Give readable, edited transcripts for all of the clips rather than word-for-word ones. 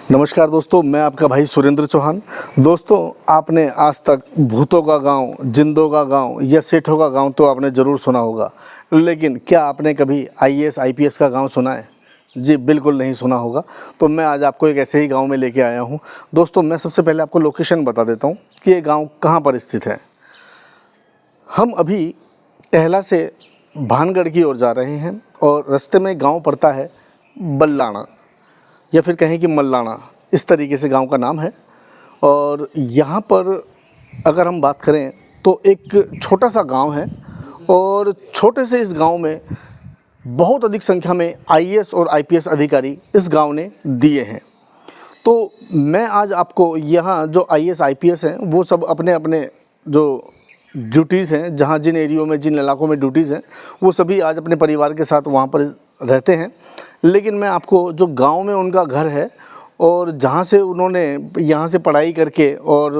नमस्कार दोस्तों, मैं आपका भाई सुरेंद्र चौहान। दोस्तों, आपने आज तक भूतों का गांव, जिंदों का गांव या सेठों का गांव तो आपने ज़रूर सुना होगा, लेकिन क्या आपने कभी आईएएस आईपीएस का गांव सुना है? जी बिल्कुल नहीं सुना होगा। तो मैं आज आपको एक ऐसे ही गांव में लेके आया हूं। दोस्तों, मैं सबसे पहले आपको लोकेशन बता देता हूं कि ये गाँव कहाँ पर स्थित है। हम अभी टहला से भानगढ़ की ओर जा रहे हैं और रास्ते में गाँव पड़ता है बल्लाणा, या फिर कहें कि मल्लाना, इस तरीके से गांव का नाम है। और यहाँ पर अगर हम बात करें तो एक छोटा सा गांव है और छोटे से इस गांव में बहुत अधिक संख्या में आईएएस और आईपीएस अधिकारी इस गांव ने दिए हैं। तो मैं आज आपको यहाँ जो आईएएस आईपीएस हैं वो सब अपने अपने जो ड्यूटीज़ हैं, जहाँ जिन एरियो में, जिन इलाकों में ड्यूटीज़ हैं, वो सभी आज अपने परिवार के साथ वहाँ पर रहते हैं। लेकिन मैं आपको जो गांव में उनका घर है और जहाँ से उन्होंने यहाँ से पढ़ाई करके और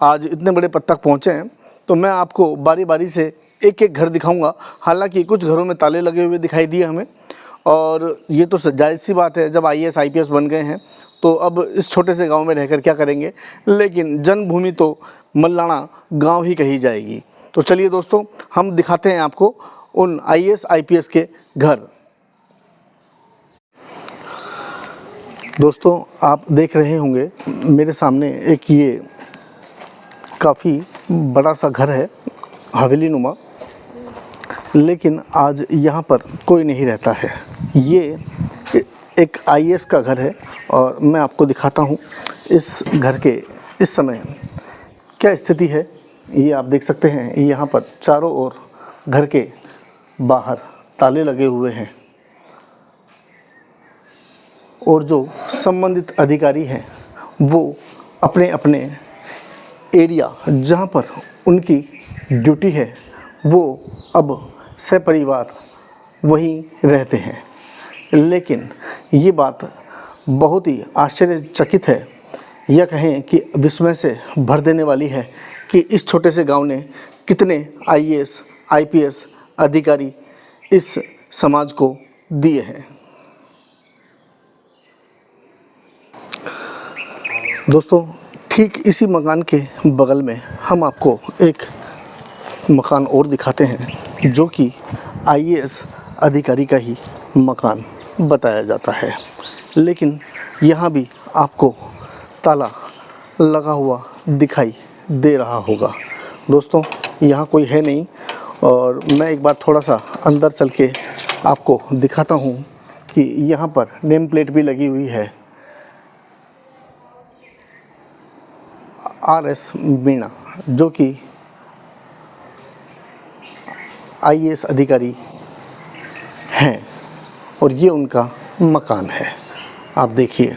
आज इतने बड़े पद तक पहुँचे हैं, तो मैं आपको बारी बारी से एक एक घर दिखाऊंगा। हालांकि कुछ घरों में ताले लगे हुए दिखाई दिए हमें, और ये तो जायज़ सी बात है, जब आईएएस आईपीएस बन गए हैं तो अब इस छोटे से गांव में रहकर क्या करेंगे। लेकिन जन्मभूमि तो मल्लाना गांव ही कही जाएगी। तो चलिए दोस्तों, हम दिखाते हैं आपको उन आईएएस आईपीएस के घर। दोस्तों, आप देख रहे होंगे मेरे सामने एक ये काफ़ी बड़ा सा घर है, हवेली नुमा, लेकिन आज यहाँ पर कोई नहीं रहता है। ये एक आईएएस का घर है और मैं आपको दिखाता हूँ इस घर के इस समय क्या स्थिति है। ये आप देख सकते हैं, यहाँ पर चारों ओर घर के बाहर ताले लगे हुए हैं और जो संबंधित अधिकारी हैं वो अपने अपने एरिया जहाँ पर उनकी ड्यूटी है वो अब सपरिवार वहीं रहते हैं। लेकिन ये बात बहुत ही आश्चर्यचकित है, या कहें कि विस्मय से भर देने वाली है कि इस छोटे से गांव ने कितने आईएएस आईपीएस अधिकारी इस समाज को दिए हैं। दोस्तों, ठीक इसी मकान के बगल में हम आपको एक मकान और दिखाते हैं जो कि आईएएस अधिकारी का ही मकान बताया जाता है। लेकिन यहाँ भी आपको ताला लगा हुआ दिखाई दे रहा होगा। दोस्तों, यहाँ कोई है नहीं और मैं एक बार थोड़ा सा अंदर चल के आपको दिखाता हूँ कि यहाँ पर नेम प्लेट भी लगी हुई है, आरएस मीणा, जो कि आईएएस अधिकारी हैं और ये उनका मकान है। आप देखिए,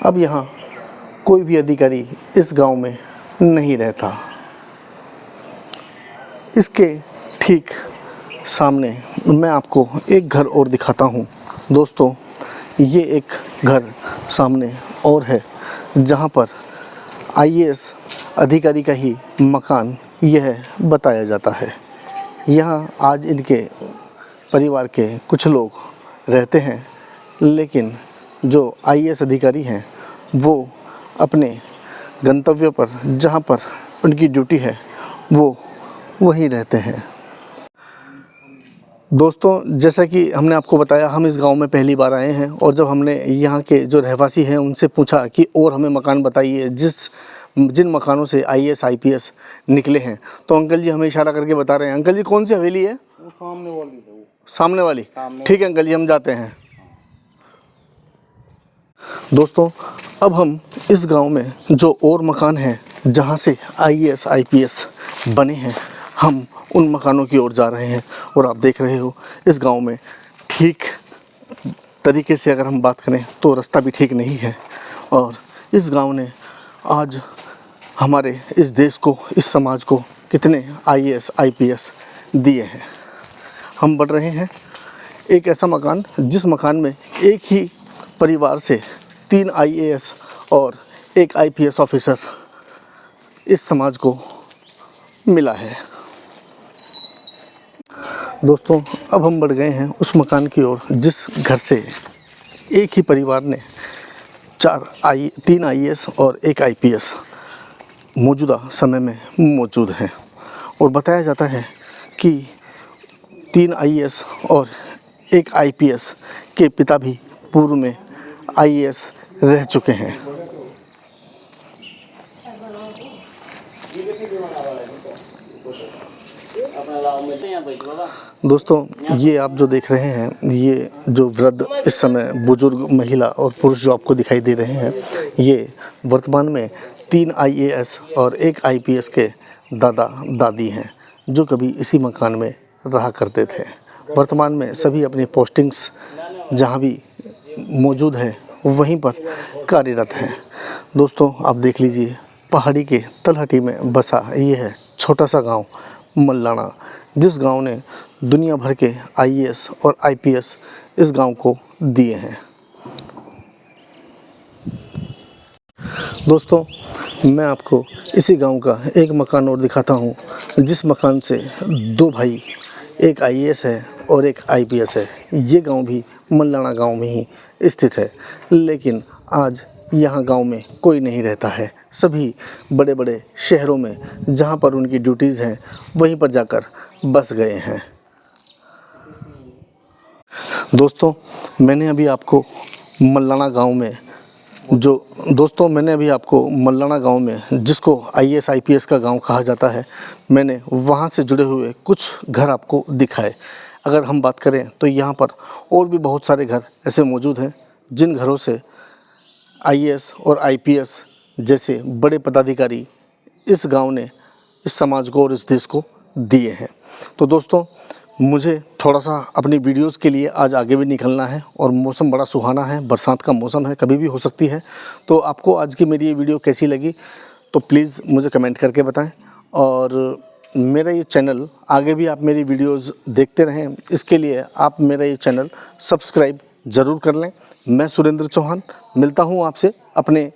अब यहाँ कोई भी अधिकारी इस गांव में नहीं रहता। इसके ठीक सामने मैं आपको एक घर और दिखाता हूँ। दोस्तों, ये एक घर सामने और है जहाँ पर आईएएस अधिकारी का ही मकान यह बताया जाता है। यहाँ आज इनके परिवार के कुछ लोग रहते हैं, लेकिन जो आईएएस अधिकारी हैं वो अपने गंतव्य पर, जहाँ पर उनकी ड्यूटी है, वो वहीं रहते हैं। दोस्तों, जैसा कि हमने आपको बताया, हम इस गांव में पहली बार आए हैं और जब हमने यहाँ के जो रहवासी हैं उनसे पूछा कि और हमें मकान बताइए जिन मकानों से आईएएस आईपीएस निकले हैं, तो अंकल जी हमें इशारा करके बता रहे हैं। अंकल जी, कौन सी हवेली है? वो सामने वाली है। वो सामने वाली? सामने। ठीक है अंकल जी, हम जाते हैं। दोस्तों, अब हम इस गांव में जो और मकान हैं जहां से आईएएस आईपीएस बने हैं, हम उन मकानों की ओर जा रहे हैं। और आप देख रहे हो, इस गांव में ठीक तरीके से अगर हम बात करें तो रास्ता भी ठीक नहीं है और इस गांव ने आज हमारे इस देश को, इस समाज को कितने आईएएस आईपीएस दिए हैं। हम बढ़ रहे हैं एक ऐसा मकान जिस मकान में एक ही परिवार से 3 आईएएस और 1 आईपीएस ऑफिसर इस समाज को मिला है। दोस्तों अब हम बढ़ गए हैं उस मकान की ओर जिस घर से एक ही परिवार ने 3 आईएएस और 1 आईपीएस मौजूदा समय में मौजूद हैं। और बताया जाता है कि 3 आईएएस और 1 आईपीएस के पिता भी पूर्व में आईएएस रह चुके हैं। दोस्तों ये आप जो देख रहे हैं, ये जो वृद्ध इस समय बुजुर्ग महिला और पुरुष जो आपको दिखाई दे रहे हैं, ये वर्तमान में 3 आईएएस और 1 आईपीएस के दादा दादी हैं जो कभी इसी मकान में रहा करते थे। वर्तमान में सभी अपनी पोस्टिंग्स जहाँ भी मौजूद है वहीं पर कार्यरत हैं। दोस्तों आप देख लीजिए, पहाड़ी के तलहटी में बसा ये है छोटा सा गांव मल्लाना, जिस गांव ने दुनिया भर के आईएएस और आईपीएस इस गांव को दिए हैं। दोस्तों मैं आपको इसी गांव का एक मकान और दिखाता हूं, जिस मकान से 2 भाई, एक आईएएस है और एक आईपीएस है। ये गांव भी मल्लाना गांव में ही स्थित है, लेकिन आज यहाँ गांव में कोई नहीं रहता है। सभी बड़े बड़े शहरों में जहाँ पर उनकी ड्यूटीज़ हैं वहीं पर जाकर बस गए हैं। दोस्तों मैंने अभी आपको मल्लाना गांव में जिसको आईएएस आईपीएस का गांव कहा जाता है, मैंने वहां से जुड़े हुए कुछ घर आपको दिखाए। अगर हम बात करें तो यहाँ पर और भी बहुत सारे घर ऐसे मौजूद हैं जिन घरों से आईएएस और आईपीएस जैसे बड़े पदाधिकारी इस गांव ने इस समाज को और इस देश को दिए हैं। तो दोस्तों मुझे थोड़ा सा अपनी वीडियोस के लिए आज आगे भी निकलना है और मौसम बड़ा सुहाना है, बरसात का मौसम है, कभी भी हो सकती है। तो आपको आज की मेरी ये वीडियो कैसी लगी तो प्लीज़ मुझे कमेंट करके बताएं। और मेरा ये चैनल आगे भी आप मेरी वीडियोस देखते रहें, इसके लिए आप मेरा ये चैनल सब्सक्राइब ज़रूर कर लें। मैं सुरेंद्र चौहान मिलता हूँ आपसे अपने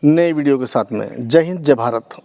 नए वीडियो के साथ में। जय हिंद, जय भारत।